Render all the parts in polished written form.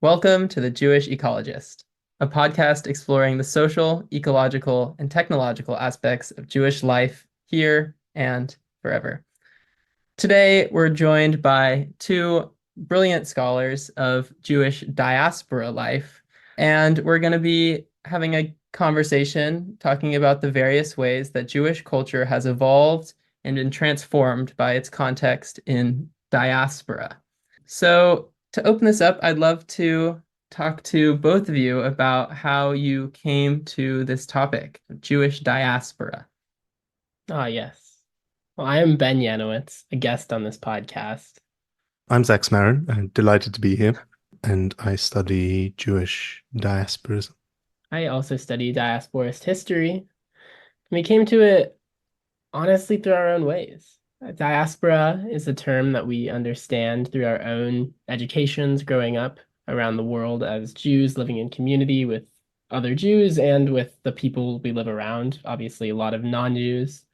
Welcome to the Jewish Ecologist, a podcast exploring the social, ecological, and technological aspects of Jewish life here and forever. Today, we're joined by two brilliant scholars of Jewish diaspora life, and we're going to be having a conversation talking about the various ways that Jewish culture has evolved and been transformed by its context in diaspora. So, to open this up, I'd love to talk to both of you about how you came to this topic, Jewish diaspora. Ah, yes. Well, I am Ben Yanowitz, a guest on this podcast. I'm Zach Smerin. I'm delighted to be here, and I study Jewish diasporas. I also study diasporist history. We came to it honestly through our own ways. Diaspora is a term that we understand through our own educations growing up around the world as Jews living in community with other Jews and with the people we live around, obviously, a lot of non-Jews.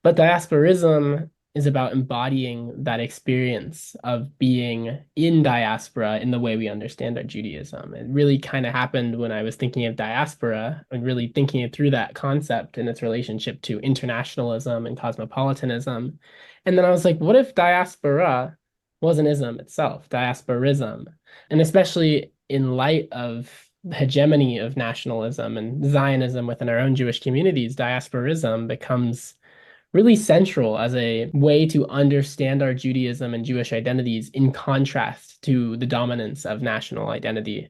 But diasporism is about embodying that experience of being in diaspora in the way we understand our Judaism. It really kind of happened when I was thinking of diaspora and really thinking it through that concept and its relationship to internationalism and cosmopolitanism. And then I was like, what if diaspora was an ism itself, diasporism? And especially in light of the hegemony of nationalism and Zionism within our own Jewish communities, diasporism becomes really central as a way to understand our Judaism and Jewish identities in contrast to the dominance of national identity,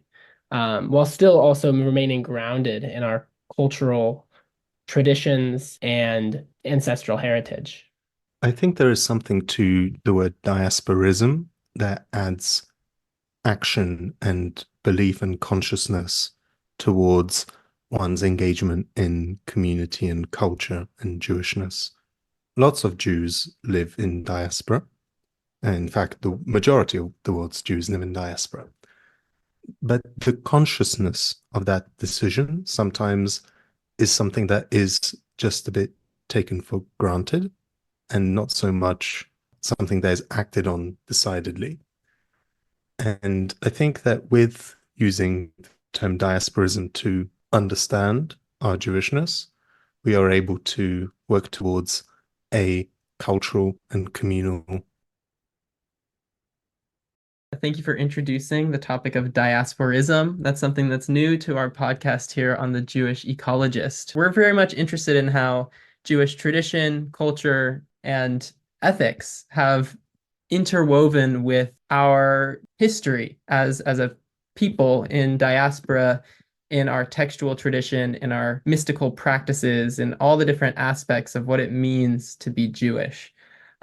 while still also remaining grounded in our cultural traditions and ancestral heritage. I think there is something to the word diasporism that adds action and belief and consciousness towards one's engagement in community and culture and Jewishness. Lots of Jews live in diaspora. In fact, the majority of the world's Jews live in diaspora. But the consciousness of that decision sometimes is something that is just a bit taken for granted and not so much something that is acted on decidedly. And I think that with using the term diasporism to understand our Jewishness, we are able to work towards a cultural and communal. Thank you for introducing the topic of diasporism. That's something that's new to our podcast here on the Jewish Ecologist. We're very much interested in how Jewish tradition, culture, and ethics have interwoven with our history as a people in diaspora, in our textual tradition, in our mystical practices, in all the different aspects of what it means to be Jewish.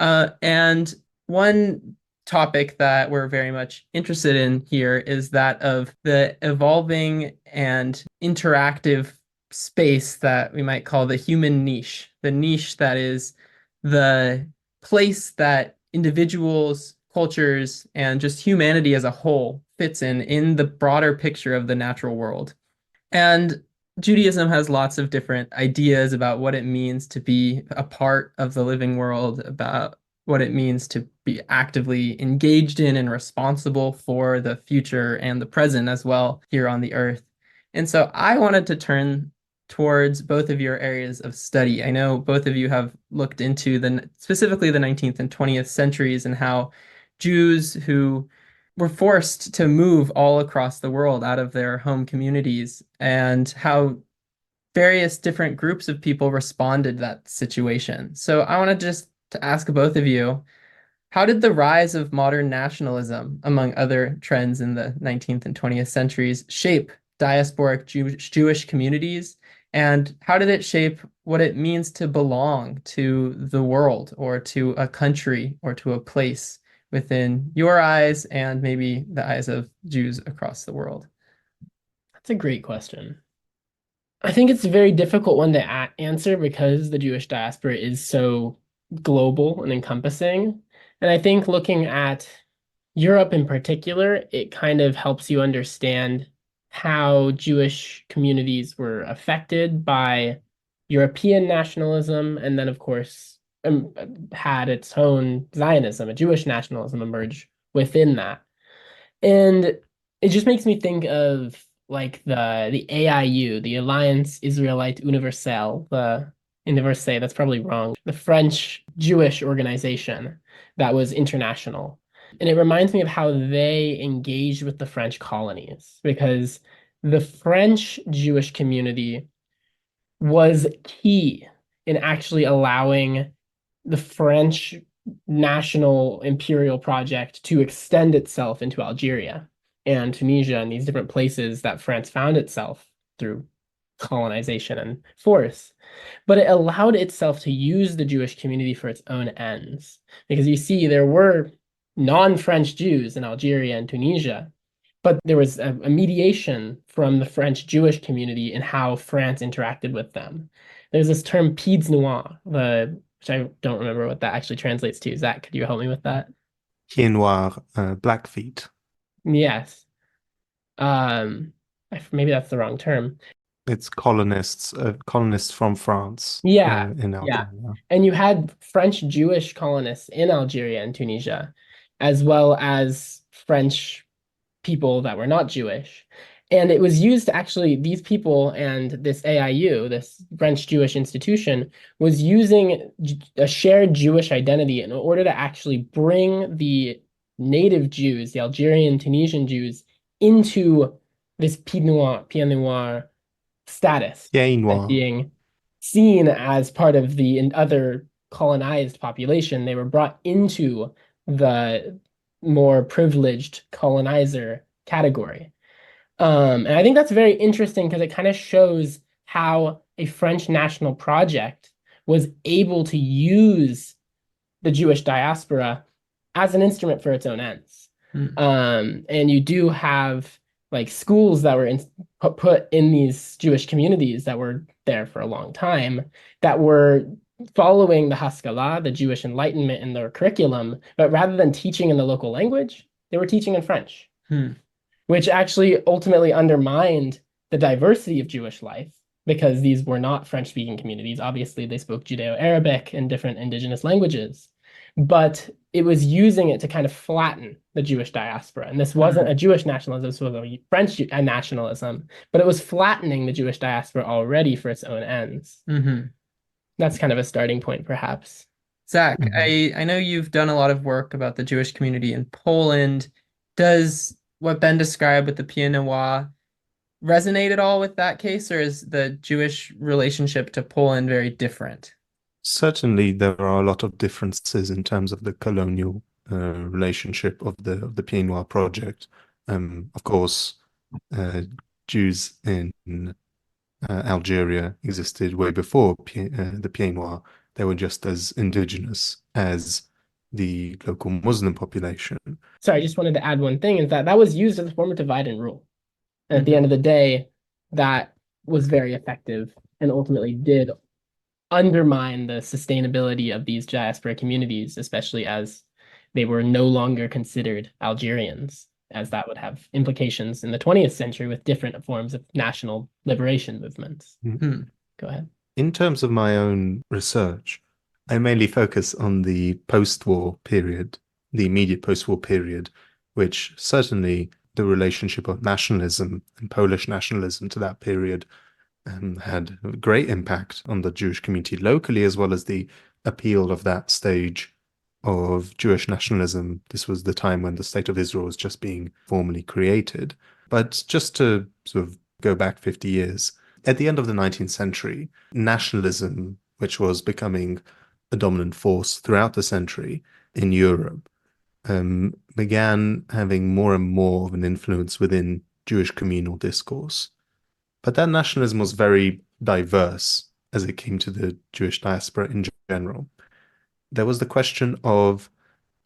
And one topic that we're very much interested in here is that of the evolving and interactive space that we might call the human niche, the niche that is the place that individuals, cultures, and just humanity as a whole fits in the broader picture of the natural world. And Judaism has lots of different ideas about what it means to be a part of the living world, about what it means to be actively engaged in and responsible for the future and the present as well here on the earth. And so I wanted to turn towards both of your areas of study. I know both of you have looked into specifically the 19th and 20th centuries and how Jews who were forced to move all across the world out of their home communities and how various different groups of people responded to that situation. So I want to ask both of you, how did the rise of modern nationalism, among other trends in the 19th and 20th centuries, shape diasporic Jewish communities? And how did it shape what it means to belong to the world or to a country or to a place within your eyes and maybe the eyes of Jews across the world? That's a great question. I think it's a very difficult one to answer because the Jewish diaspora is so global and encompassing. And I think looking at Europe in particular, it kind of helps you understand how Jewish communities were affected by European nationalism, and then, of course, had its own Zionism, a Jewish nationalism emerge within that. And It just makes me think of like the AIU, the Alliance Israelite Universelle, the Universelle, that's probably wrong. The French Jewish organization that was international. And it reminds me of how they engaged with the French colonies because the French Jewish community was key in actually allowing the French national imperial project to extend itself into Algeria and Tunisia and these different places that France found itself through colonization and force. But it allowed itself to use the Jewish community for its own ends. Because you see, there were non-French Jews in Algeria and Tunisia, but there was a mediation from the French Jewish community in how France interacted with them. There's this term pieds noirs, which I don't remember what that actually translates to. Zach, could you help me with that? Pieds noirs, Blackfeet. Yes. Maybe that's the wrong term. It's colonists from France Yeah, in yeah. Algeria. And you had French Jewish colonists in Algeria and Tunisia, as well as French people that were not Jewish. And it was used to actually, these people and this AIU, this French Jewish institution, was using a shared Jewish identity in order to actually bring the native Jews, the Algerian, Tunisian Jews, into this Pied Noir status Pieds as noirs. being seen as part of the other colonized population. They were brought into the more privileged colonizer category. And I think that's very interesting because it kind of shows how a French national project was able to use the Jewish diaspora as an instrument for its own ends. And you do have like schools that were put in these Jewish communities that were there for a long time that were following the Haskalah, the Jewish Enlightenment in their curriculum, but rather than teaching in the local language, they were teaching in French, which actually ultimately undermined the diversity of Jewish life because these were not French-speaking communities. Obviously, they spoke Judeo-Arabic and different indigenous languages, but it was using it to kind of flatten the Jewish diaspora. And this wasn't a Jewish nationalism, this was a French nationalism, but it was flattening the Jewish diaspora already for its own ends. That's kind of a starting point, perhaps. Zach, I know you've done a lot of work about the Jewish community in Poland. Does what Ben described with the Pieds Noirs resonate at all with that case, or is the Jewish relationship to Poland very different? Certainly, there are a lot of differences in terms of the colonial relationship of the Pieds Noirs project. Of course, Jews in Algeria existed way before the Pieds Noirs. They were just as indigenous as the local Muslim population. Sorry, I just wanted to add one thing, is that was used as a form of divide and rule. And at the end of the day, that was very effective and ultimately did undermine the sustainability of these diaspora communities, especially as they were no longer considered Algerians, as that would have implications in the 20th century with different forms of national liberation movements. Go ahead. In terms of my own research, I mainly focus on the post-war period, the immediate post-war period, which certainly the relationship of nationalism and Polish nationalism to that period had a great impact on the Jewish community locally, as well as the appeal of that stage of Jewish nationalism. This was the time when the State of Israel was just being formally created. But just to sort of go back 50 years, at the end of the 19th century, nationalism, which was becoming a dominant force throughout the century in Europe, began having more and more of an influence within Jewish communal discourse. But that nationalism was very diverse as it came to the Jewish diaspora in general. There was the question of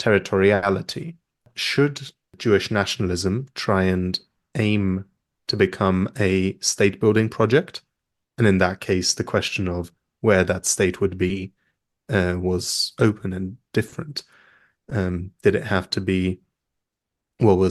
territoriality. Should Jewish nationalism try and aim to become a state-building project? And in that case, the question of where that state would be was open and different. Did it have to be what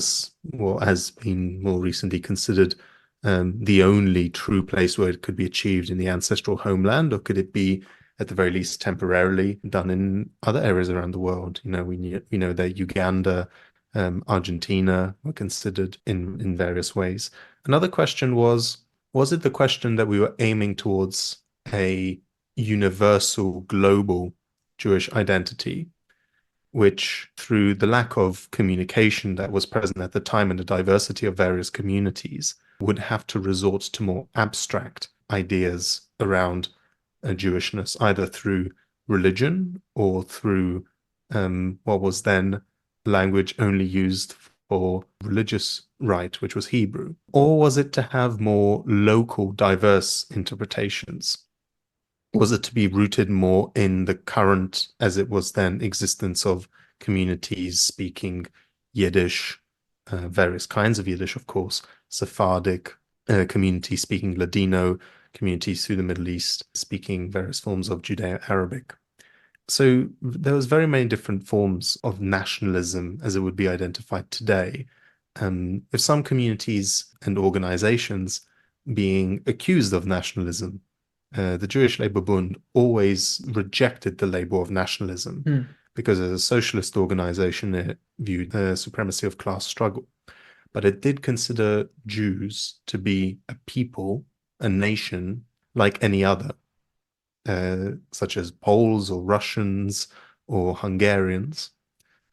has been more recently considered the only true place where it could be achieved in the ancestral homeland, or could it be at the very least temporarily done in other areas around the world? We know that Uganda Argentina were considered in various ways. Another question was it the question that we were aiming towards a universal global Jewish identity, which through the lack of communication that was present at the time and the diversity of various communities would have to resort to more abstract ideas around Jewishness, either through religion or through what was then language only used for religious rite, which was Hebrew? Or was it to have more local, diverse interpretations? Was it to be rooted more in the current, as it was then, existence of communities speaking Yiddish, various kinds of Yiddish, of course, Sephardic, communities speaking Ladino, communities through the Middle East speaking various forms of Judeo-Arabic? So there was very many different forms of nationalism as it would be identified today. With some communities and organizations being accused of nationalism, the Jewish Labour Bund always rejected the label of nationalism because as a socialist organization, it viewed the supremacy of class struggle. But it did consider Jews to be a people, a nation, like any other, such as Poles or Russians or Hungarians,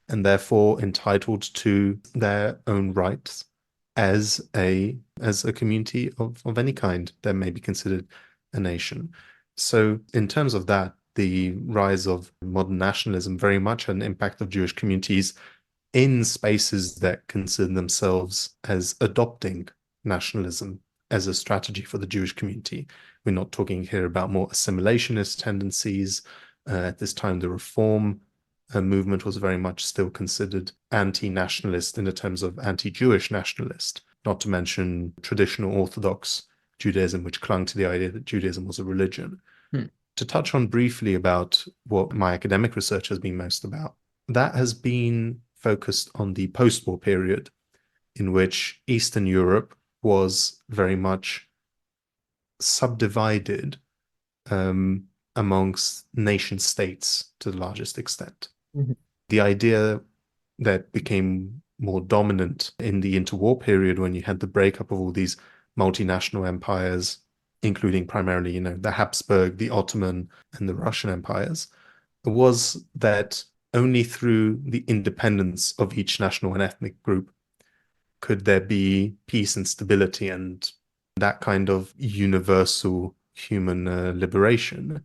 and therefore entitled to their own rights as a community of any kind that may be considered a nation. So in terms of that, the rise of modern nationalism very much had an impact of Jewish communities in spaces that consider themselves as adopting nationalism as a strategy for the Jewish community. We're not talking here about more assimilationist tendencies. At this time, the Reform movement was very much still considered anti-nationalist in the terms of anti-Jewish nationalist, not to mention traditional Orthodox Judaism, which clung to the idea that Judaism was a religion. To touch on briefly about what my academic research has been most about, that has been focused on the post-war period in which Eastern Europe was very much subdivided amongst nation states to the largest extent. The idea that became more dominant in the interwar period when you had the breakup of all these multinational empires, including primarily, the Habsburg, the Ottoman, and the Russian empires, was that only through the independence of each national and ethnic group could there be peace and stability and that kind of universal human liberation.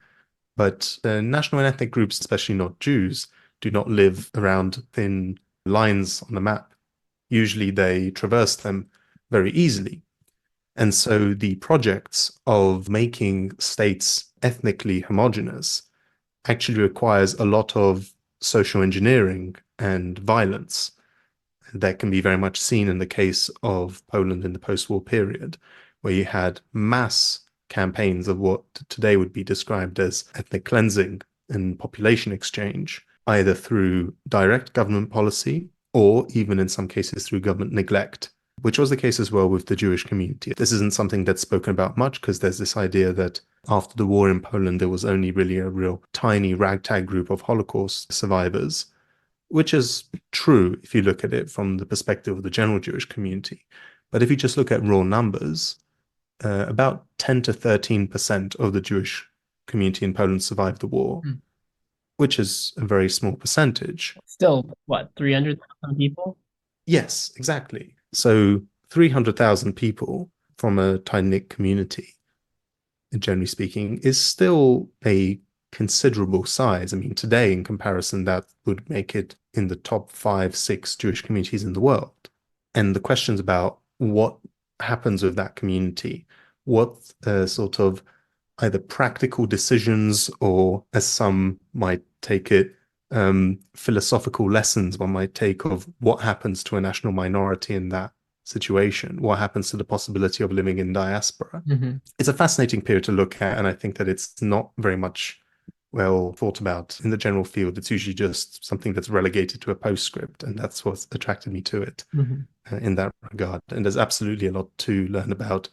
But national and ethnic groups, especially not Jews, do not live around thin lines on the map. Usually they traverse them very easily. And so the projects of making states ethnically homogeneous actually requires a lot of social engineering and violence that can be very much seen in the case of Poland in the post-war period, where you had mass campaigns of what today would be described as ethnic cleansing and population exchange, either through direct government policy or even in some cases through government neglect, which was the case as well with the Jewish community. This isn't something that's spoken about much because there's this idea that after the war in Poland, there was only really a real tiny ragtag group of Holocaust survivors, which is true if you look at it from the perspective of the general Jewish community. But if you just look at raw numbers, about 10 to 13% of the Jewish community in Poland survived the war, which is a very small percentage. Still, what, 300,000 people? Yes, exactly. So 300,000 people from a tight-knit community, generally speaking, is still a considerable size. I mean, today, in comparison, that would make it in the top 5, 6 Jewish communities in the world. And the questions about what happens with that community, what sort of either practical decisions or, as some might take it, philosophical lessons one might take of what happens to a national minority in that situation, what happens to the possibility of living in diaspora. It's a fascinating period to look at, and I think that it's not very much well thought about in the general field. It's usually just something that's relegated to a postscript, and that's what's attracted me to it in that regard. And there's absolutely a lot to learn about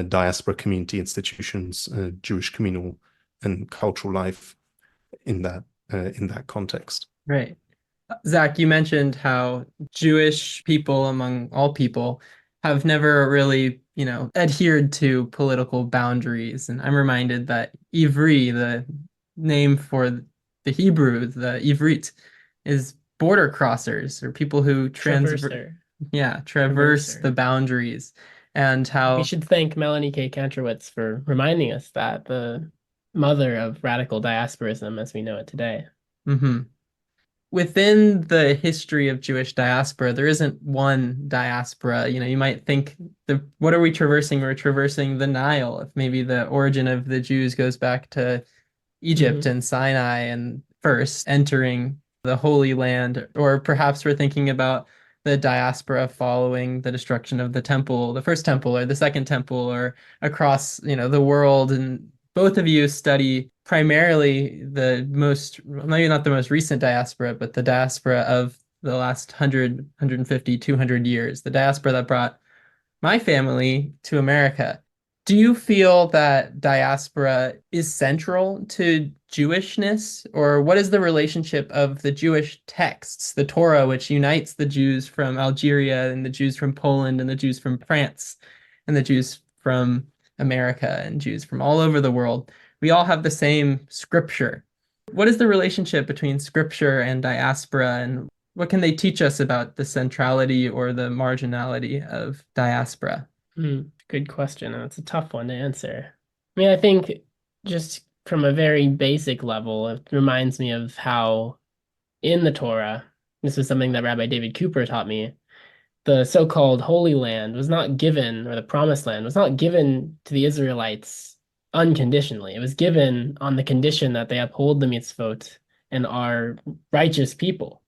diaspora community institutions, Jewish communal and cultural life in that context. Right. Zach, you mentioned how Jewish people, among all people, have never really, adhered to political boundaries. And I'm reminded that Ivri, the name for the Hebrew, the Ivrit, is border crossers or people who Traverser. traverse the Traverser. boundaries. And We how should thank Melanie K. Kantrowitz for reminding us that, the mother of radical diasporism as we know it today. mhm. Within the history of Jewish diaspora, there isn't one diaspora. You might think what are we traversing? We're traversing the Nile. If maybe the origin of the Jews goes back to Egypt Mhm. and Sinai and first entering the Holy Land, or perhaps we're thinking about the diaspora following the destruction of the temple, the first temple or the second temple, or across, the world. And both of you study primarily maybe not the most recent diaspora, but the diaspora of the last 100, 150, 200 years, the diaspora that brought my family to America. Do you feel that diaspora is central to Jewishness, or what is the relationship of the Jewish texts, the Torah, which unites the Jews from Algeria and the Jews from Poland and the Jews from France and the Jews from America and Jews from all over the world? We all have the same scripture. What is the relationship between scripture and diaspora, and what can they teach us about the centrality or the marginality of diaspora? Good question, and it's a tough one to answer. I mean, I think just from a very basic level, it reminds me of how in the Torah, this was something that Rabbi David Cooper taught me, the so-called Holy Land was not given, or the Promised Land was not given to the Israelites unconditionally. It was given on the condition that they uphold the mitzvot and are righteous people.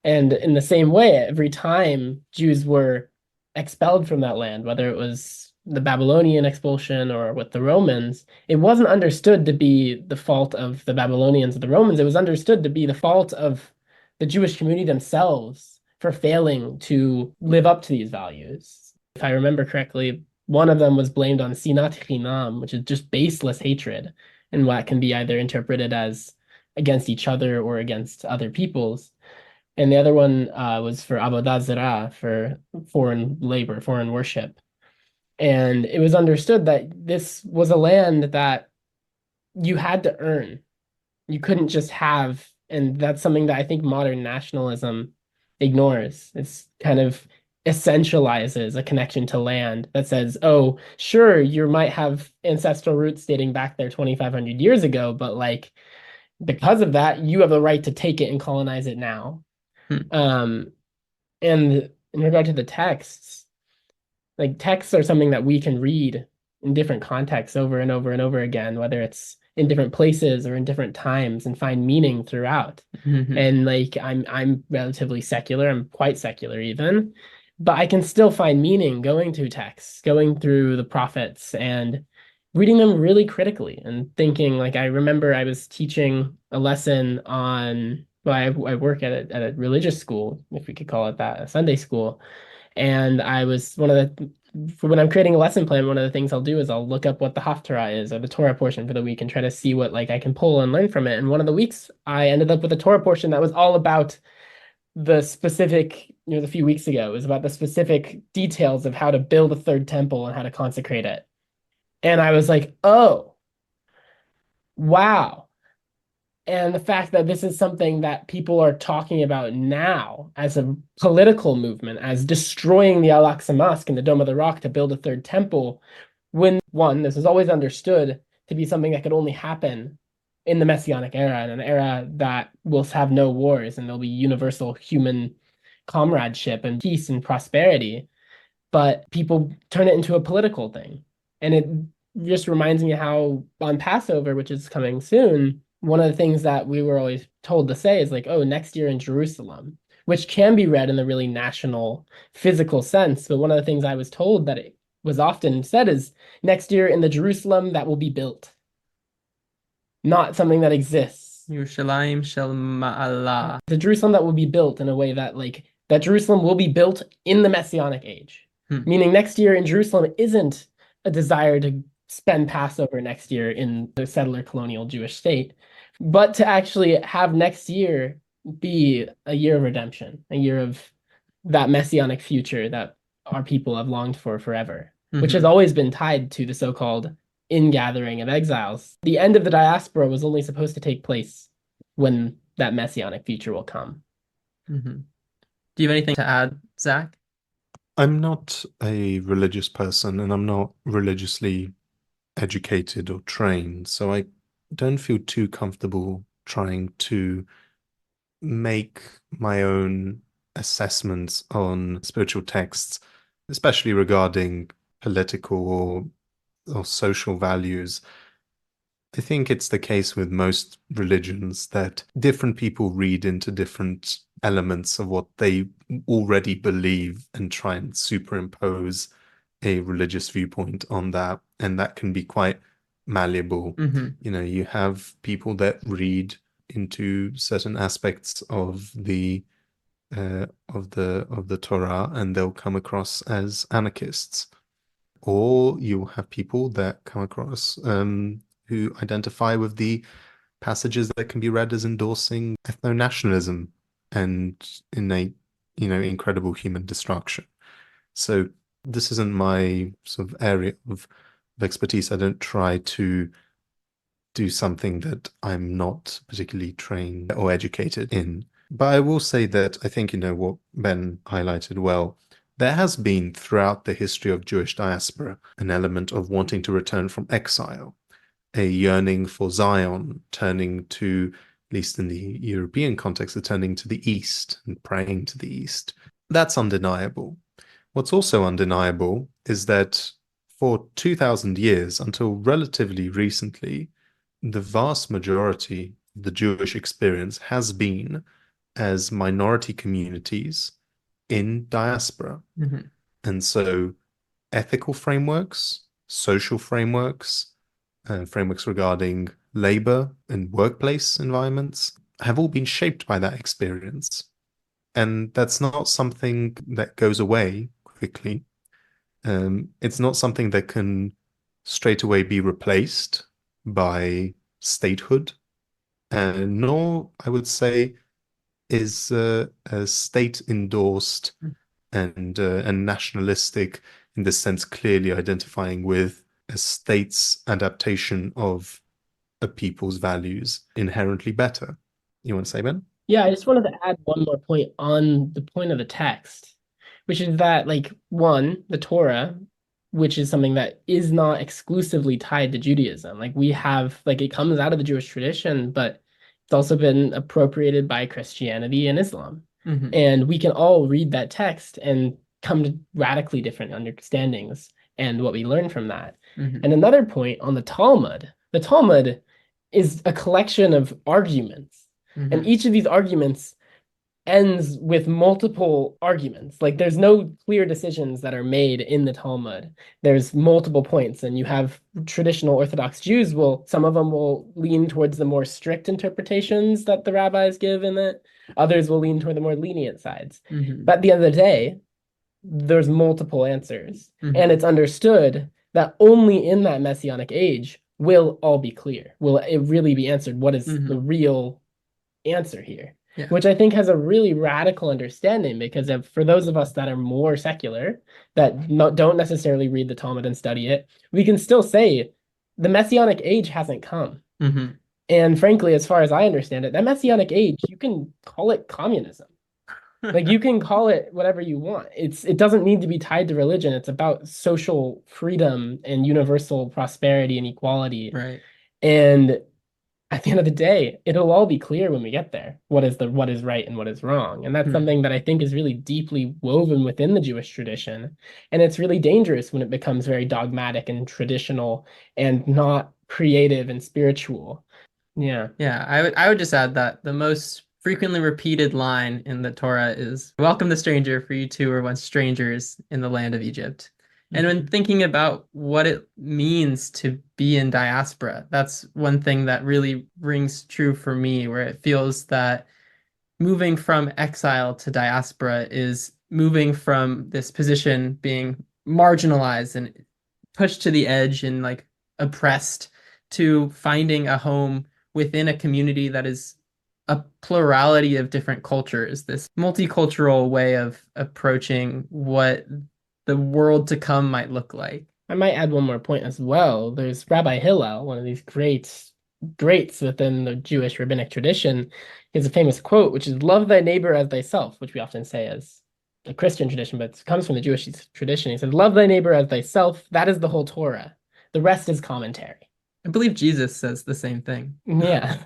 And in the same way, every time Jews were expelled from that land, whether it was the Babylonian expulsion or with the Romans, it wasn't understood to be the fault of the Babylonians or the Romans. It was understood to be the fault of the Jewish community themselves for failing to live up to these values. If I remember correctly, one of them was blamed on sinat chinam, which is just baseless hatred, and what can be either interpreted as against each other or against other peoples. And the other one was for Avodah Zarah, for foreign labor, foreign worship. And it was understood that this was a land that you had to earn. You couldn't just have, and that's something that I think modern nationalism ignores. It's kind of essentializes a connection to land that says, oh, sure, you might have ancestral roots dating back there 2,500 years ago, but like because of that, you have the right to take it and colonize it now. Hmm. And in regard to the texts, like texts are something that we can read in different contexts over and over and over again, whether it's in different places or in different times, and find meaning throughout. Mhm. And like I'm relatively secular, I'm quite secular even, but I can still find meaning going through texts, going through the prophets and reading them really critically and thinking. Like I remember I was teaching a lesson on, well, I work at a religious school, if we could call it that, a Sunday school. And I was when I'm creating a lesson plan, one of the things I'll do is I'll look up what the Haftarah is, or the Torah portion for the week, and try to see what like I can pull and learn from it. And one of the weeks I ended up with a Torah portion that was all about the specific, the few weeks ago, it was about the specific details of how to build a third temple and how to consecrate it. And I was like, oh, wow. And the fact that this is something that people are talking about now as a political movement, as destroying the Al-Aqsa Mosque and the Dome of the Rock to build a third temple, when one, this was always understood to be something that could only happen in the Messianic era, in an era that will have no wars and there'll be universal human comradeship and peace and prosperity. But people turn it into a political thing. And it just reminds me how on Passover, which is coming soon, one of the things that we were always told to say is like, oh, next year in Jerusalem, which can be read in the really national physical sense. But one of the things I was told that it was often said is next year in the Jerusalem that will be built, not something that exists. Yerushalayim shel Ma'alah. The Jerusalem that will be built in a way that like that Jerusalem will be built in the Messianic age. Hmm. Meaning next year in Jerusalem isn't a desire to spend Passover next year in the settler colonial Jewish state, but to actually have next year be a year of redemption, a year of that messianic future that our people have longed for forever, which has always been tied to the so-called ingathering of exiles. The end of the diaspora was only supposed to take place when that messianic future will come. Do you have anything to add, Zach? I'm not a religious person and I'm not religiously educated or trained, so I don't feel too comfortable trying to make my own assessments on spiritual texts, especially regarding political or social values. I think it's the case with most religions that different people read into different elements of what they already believe and try and superimpose a religious viewpoint on that. And that can be quite malleable. You know, you have people that read into certain aspects of the Torah and they'll come across as anarchists. Or you have people that come across who identify with the passages that can be read as endorsing ethno-nationalism and innate, incredible human destruction. So this isn't my sort of area of expertise. I don't try to do something that I'm not particularly trained or educated in. But I will say that I think, what Ben highlighted well, there has been throughout the history of Jewish diaspora an element of wanting to return from exile, a yearning for Zion, turning to, at least in the European context, turning to the East and praying to the East. That's undeniable. What's also undeniable is that for 2,000 years, until relatively recently, the vast majority of the Jewish experience has been as minority communities in diaspora. And so ethical frameworks, social frameworks, frameworks regarding labor and workplace environments have all been shaped by that experience. And that's not something that goes away quickly. It's not something that can straight away be replaced by statehood, nor, I would say, is a state endorsed and nationalistic in the sense clearly identifying with a state's adaptation of a people's values inherently better. You want to say, Ben? Yeah, I just wanted to add one more point on the point of the text, which is that, like, one, the Torah, which is something that is not exclusively tied to Judaism. Like, we have, like, it comes out of the Jewish tradition, but it's also been appropriated by Christianity and Islam. And we can all read that text and come to radically different understandings and what we learn from that. And another point on the Talmud is a collection of arguments. And each of these arguments ends with multiple arguments. Like, there's no clear decisions that are made in the Talmud. There's multiple points, and you have traditional Orthodox Jews some of them will lean towards the more strict interpretations that the rabbis give in it. Others will lean toward the more lenient sides. But at the end of the day, there's multiple answers. And it's understood that only in that Messianic age will all be clear. Will it really be answered? What is the real answer here? Which I think has a really radical understanding, because for those of us that are more secular, that don't necessarily read the Talmud and study it, we can still say the Messianic age hasn't come. And frankly, as far as I understand it, that Messianic age, you can call it communism. Like, you can call it whatever you want. It doesn't need to be tied to religion. It's about social freedom and universal prosperity and equality. Right. And at the end of the day, it'll all be clear when we get there, what is right and what is wrong. And that's something that I think is really deeply woven within the Jewish tradition. And it's really dangerous when it becomes very dogmatic and traditional and not creative and spiritual. Yeah. Yeah, I would just add that the most frequently repeated line in the Torah is, "Welcome the stranger, for you two were once strangers in the land of Egypt." And when thinking about what it means to be in diaspora, that's one thing that really rings true for me, where it feels that moving from exile to diaspora is moving from this position being marginalized and pushed to the edge and like oppressed, to finding a home within a community that is a plurality of different cultures, this multicultural way of approaching what the world to come might look like. I might add one more point as well. There's Rabbi Hillel, one of these greats within the Jewish rabbinic tradition. He has a famous quote, which is "Love thy neighbor as thyself," which we often say as a Christian tradition, but it comes from the Jewish tradition. He said, "Love thy neighbor as thyself. That is the whole Torah. The rest is commentary." I believe Jesus says the same thing. Yeah.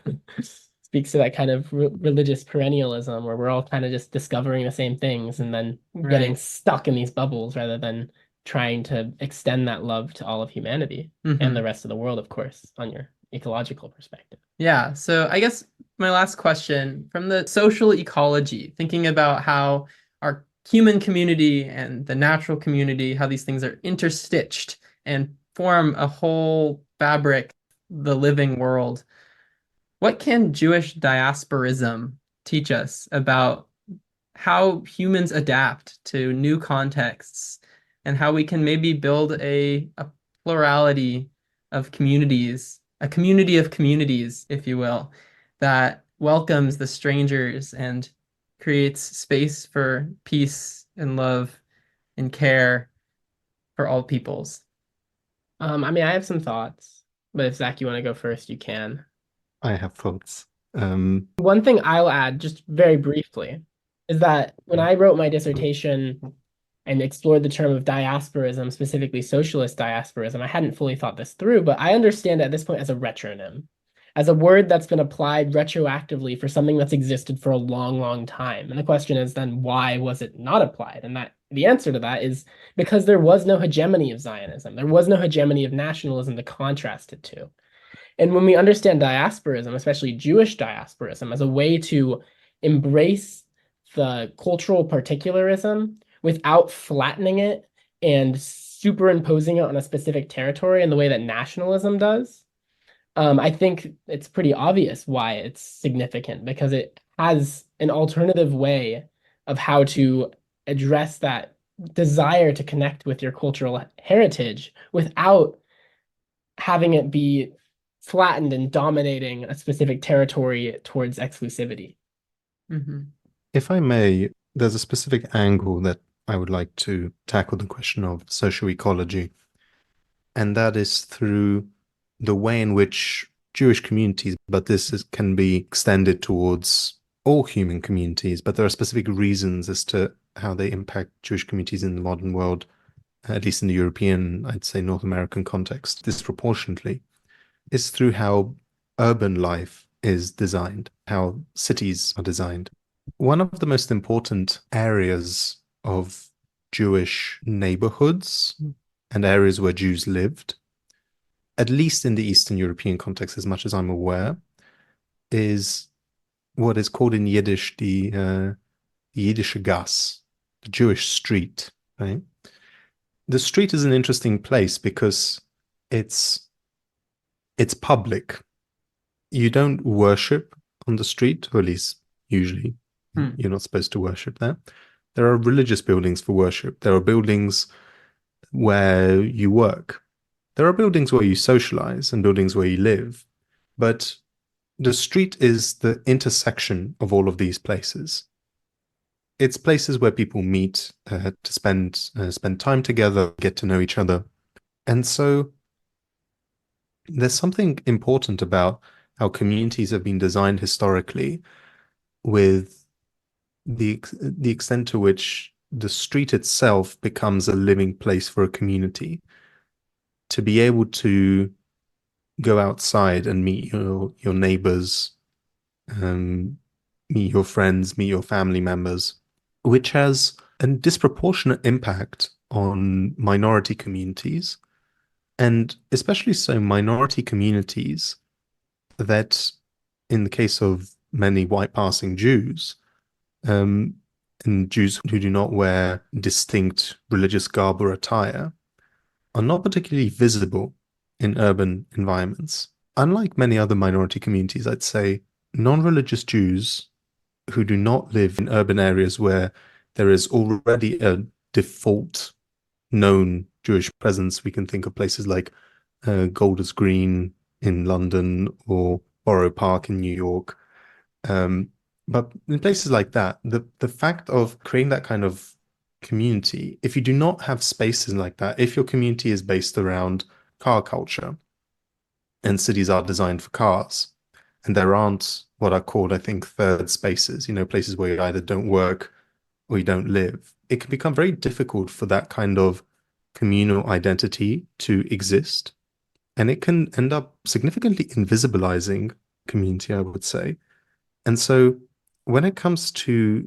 Speaks to that kind of religious perennialism where we're all kind of just discovering the same things and then getting Right. stuck in these bubbles rather than trying to extend that love to all of humanity and Mhm. the rest of the world, of course, on your ecological perspective. Yeah, so I guess my last question from the social ecology, thinking about how our human community and the natural community, how these things are interstitched and form a whole fabric, the living world. What can Jewish diasporism teach us about how humans adapt to new contexts and how we can maybe build a plurality of communities, a community of communities, if you will, that welcomes the strangers and creates space for peace and love and care for all peoples? I mean, I have some thoughts, but if Zach, you want to go first, you can. I have thoughts. One thing I'll add, just very briefly, is that when I wrote my dissertation and explored the term of diasporism, specifically socialist diasporism, I hadn't fully thought this through, but I understand at this point as a retronym, as a word that's been applied retroactively for something that's existed for a long, long time. And the question is then, why was it not applied? And that the answer to that is because there was no hegemony of Zionism. There was no hegemony of nationalism to contrast it to. And when we understand diasporism, especially Jewish diasporism, as a way to embrace the cultural particularism without flattening it and superimposing it on a specific territory in the way that nationalism does, I think it's pretty obvious why it's significant because it has an alternative way of how to address that desire to connect with your cultural heritage without having it be flattened and dominating a specific territory towards exclusivity. Mhm. If I may, there's a specific angle that I would like to tackle the question of social ecology, and that is through the way in which Jewish communities, but can be extended towards all human communities, but there are specific reasons as to how they impact Jewish communities in the modern world, at least in the European, I'd say North American context, disproportionately, is through how urban life is designed, how cities are designed. One of the most important areas of Jewish neighborhoods and areas where Jews lived, at least in the Eastern European context, as much as I'm aware, is what is called in Yiddish the Yiddische Gass, the Jewish street, right? The street is an interesting place because it's public. You don't worship on the street, or at least usually you're not supposed to worship there. There are religious buildings for worship. There are buildings where you work. There are buildings where you socialize and buildings where you live. But the street is the intersection of all of these places. It's places where people meet to spend time together, get to know each other. And so there's something important about how communities have been designed historically with the extent to which the street itself becomes a living place for a community. To be able to go outside and meet your neighbors, meet your friends, meet your family members, which has a disproportionate impact on minority communities, and especially so minority communities that, in the case of many white passing Jews, and Jews who do not wear distinct religious garb or attire, are not particularly visible in urban environments. Unlike many other minority communities, I'd say non-religious Jews who do not live in urban areas where there is already a default known Jewish presence. We can think of places like Golders Green in London or Borough Park in New York. But in places like that, the fact of creating that kind of community, if you do not have spaces like that, if your community is based around car culture and cities are designed for cars, and there aren't what are called, I think, third spaces, places where you either don't work or you don't live, it can become very difficult for that kind of communal identity to exist. And it can end up significantly invisibilizing community, I would say. And so when it comes to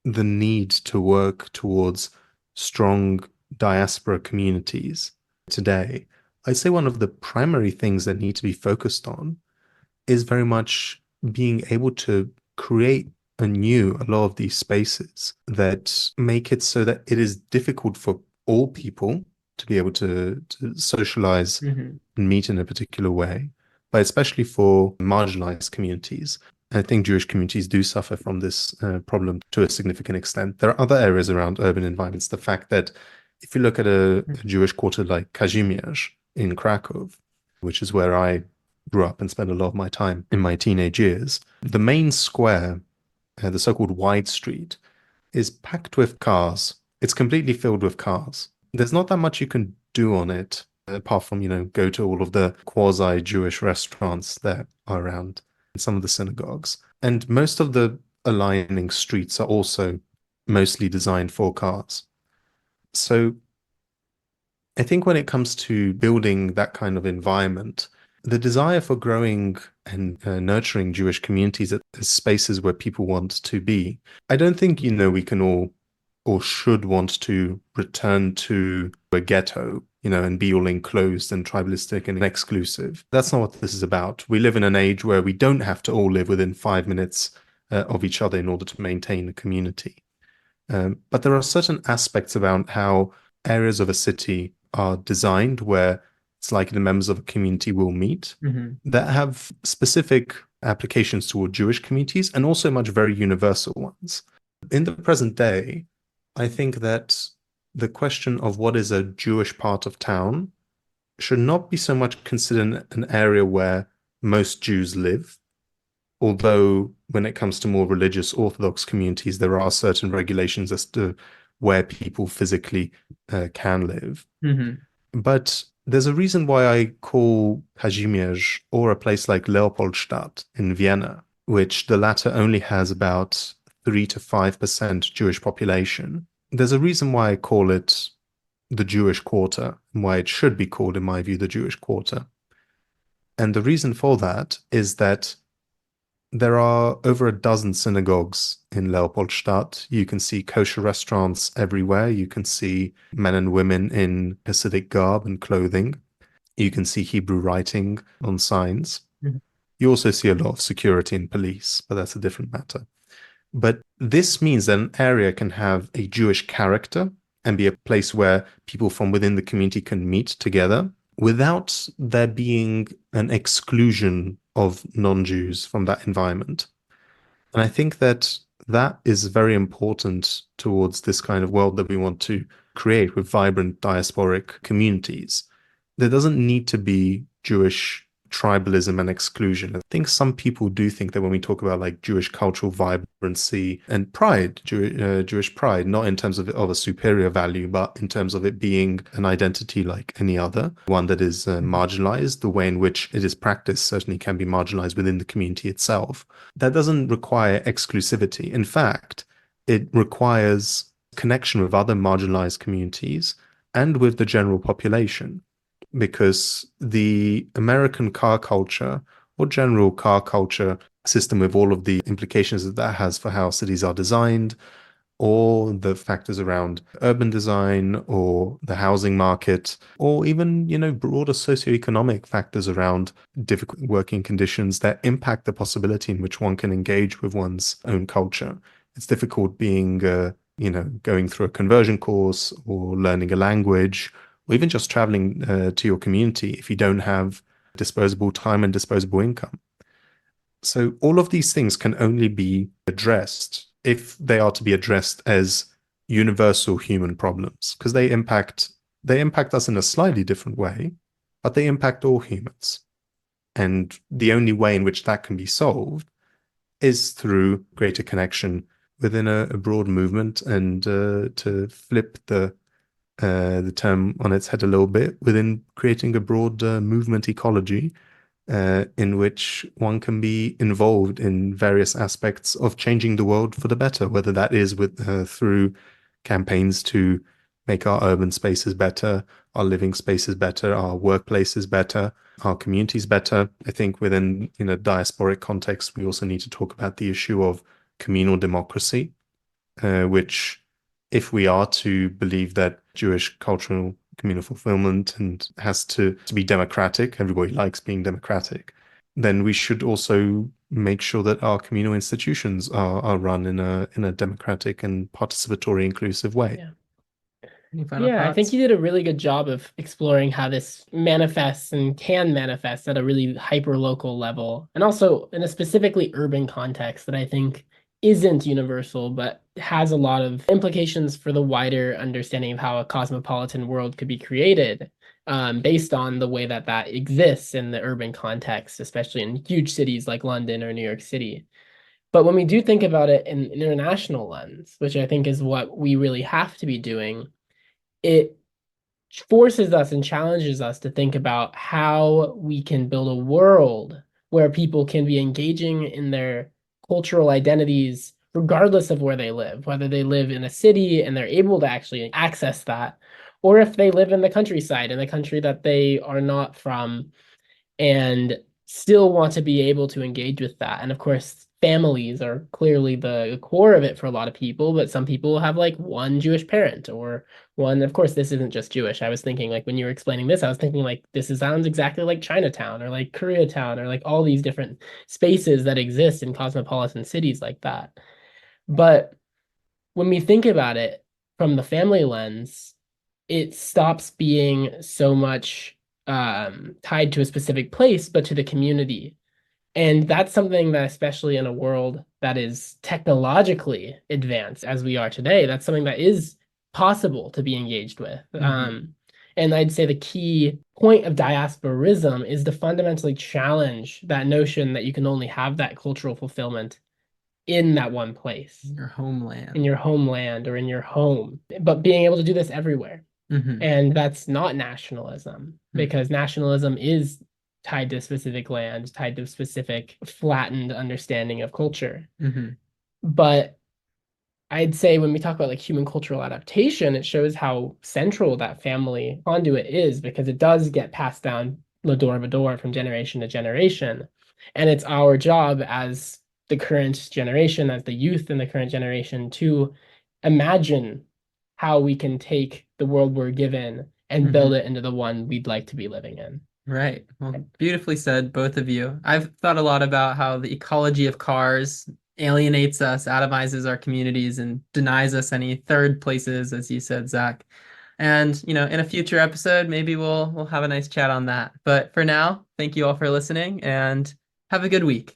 the need to work towards strong diaspora communities today, I'd say one of the primary things that need to be focused on is very much being able to create anew a lot of these spaces that make it so that it is difficult for all people to be able to socialize and meet in a particular way, but especially for marginalized communities. I think Jewish communities do suffer from this problem to a significant extent. There are other areas around urban environments. The fact that if you look at a Jewish quarter like Kazimierz in Krakow, which is where I grew up and spent a lot of my time in my teenage years, the main square, the so-called wide street, is packed with cars. It's completely filled with cars. There's not that much you can do on it, apart from, go to all of the quasi-Jewish restaurants that are around, and some of the synagogues. And most of the aligning streets are also mostly designed for cars. So I think when it comes to building that kind of environment, the desire for growing and nurturing Jewish communities as spaces where people want to be, I don't think, we can all or should want to return to a ghetto, and be all enclosed and tribalistic and exclusive. That's not what this is about. We live in an age where we don't have to all live within 5 minutes of each other in order to maintain a community. But there are certain aspects about how areas of a city are designed where it's likely the members of a community will meet that have specific applications toward Jewish communities and also much very universal ones. In the present day, I think that the question of what is a Jewish part of town should not be so much considered an area where most Jews live, although when it comes to more religious Orthodox communities, there are certain regulations as to where people physically can live. But there's a reason why I call Kazimierz or a place like Leopoldstadt in Vienna, which the latter only has about 3 to 5% Jewish population. There's a reason why I call it the Jewish Quarter, and why it should be called, in my view, the Jewish Quarter. And the reason for that is that there are over a dozen synagogues in Leopoldstadt. You can see kosher restaurants everywhere. You can see men and women in Hasidic garb and clothing. You can see Hebrew writing on signs. You also see a lot of security and police, but that's a different matter. But this means that an area can have a Jewish character and be a place where people from within the community can meet together without there being an exclusion of non-Jews from that environment. And I think that that is very important towards this kind of world that we want to create with vibrant diasporic communities. There doesn't need to be Jewish tribalism and exclusion. I think some people do think that when we talk about like Jewish cultural vibrancy and pride, Jewish pride, not in terms of a superior value, but in terms of it being an identity like any other, one that is marginalized, the way in which it is practiced certainly can be marginalized within the community itself. That doesn't require exclusivity. In fact, it requires connection with other marginalized communities and with the general population. Because the American car culture or general car culture system, with all of the implications that that has for how cities are designed, or the factors around urban design or the housing market, or even, broader socioeconomic factors around difficult working conditions that impact the possibility in which one can engage with one's own culture. It's difficult being, going through a conversion course or learning a language, or even just traveling to your community if you don't have disposable time and disposable income. So all of these things can only be addressed if they are to be addressed as universal human problems, because they impact us in a slightly different way, but they impact all humans. And the only way in which that can be solved is through greater connection within a broad movement, and to flip the term on its head a little bit, within creating a broad movement ecology in which one can be involved in various aspects of changing the world for the better, whether that is through campaigns to make our urban spaces better, our living spaces better, our workplaces better, our communities better. I think within a diasporic context, we also need to talk about the issue of communal democracy, which, if we are to believe that Jewish cultural communal fulfillment and has to be democratic, everybody likes being democratic, then we should also make sure that our communal institutions are run in a democratic and participatory, inclusive way. Yeah. Any final Yeah, I think thoughts? you did a really good job of exploring how this manifests and can manifest at a really hyper local level, and also in a specifically urban context that I think isn't universal, but has a lot of implications for the wider understanding of how a cosmopolitan world could be created, based on the way that that exists in the urban context, especially in huge cities like London or New York City. But when we do think about it in an international lens, which I think is what we really have to be doing, it forces us and challenges us to think about how we can build a world where people can be engaging in their cultural identities regardless of where they live, whether they live in a city and they're able to actually access that, or if they live in the countryside, in a country that they are not from, and still want to be able to engage with that. And of course, families are clearly the core of it for a lot of people, but some people have like one Jewish parent or one, of course, this isn't just Jewish. I was thinking, like, when you were explaining this, I was thinking like sounds exactly like Chinatown or like Koreatown or like all these different spaces that exist in cosmopolitan cities like that. But when we think about it from the family lens, it stops being so much tied to a specific place, but to the community. And that's something that, especially in a world that is technologically advanced as we are today, that's something that is possible to be engaged with. And I'd say the key point of diasporism is to fundamentally challenge that notion that you can only have that cultural fulfillment in that one place, Your homeland. in your homeland or in your home, but being able to do this everywhere. And that's not nationalism, because nationalism is tied to specific land, tied to specific flattened understanding of culture. But I'd say when we talk about like human cultural adaptation, it shows how central that family conduit is, because it does get passed down lador vador from generation to generation. And it's our job as the current generation, as the youth in the current generation, to imagine how we can take the world we're given and build it into the one we'd like to be living in. Right. Well, beautifully said, both of you. I've thought a lot about how the ecology of cars alienates us, atomizes our communities, and denies us any third places, as you said, Zach. And, in a future episode, maybe we'll have a nice chat on that. But for now, thank you all for listening and have a good week.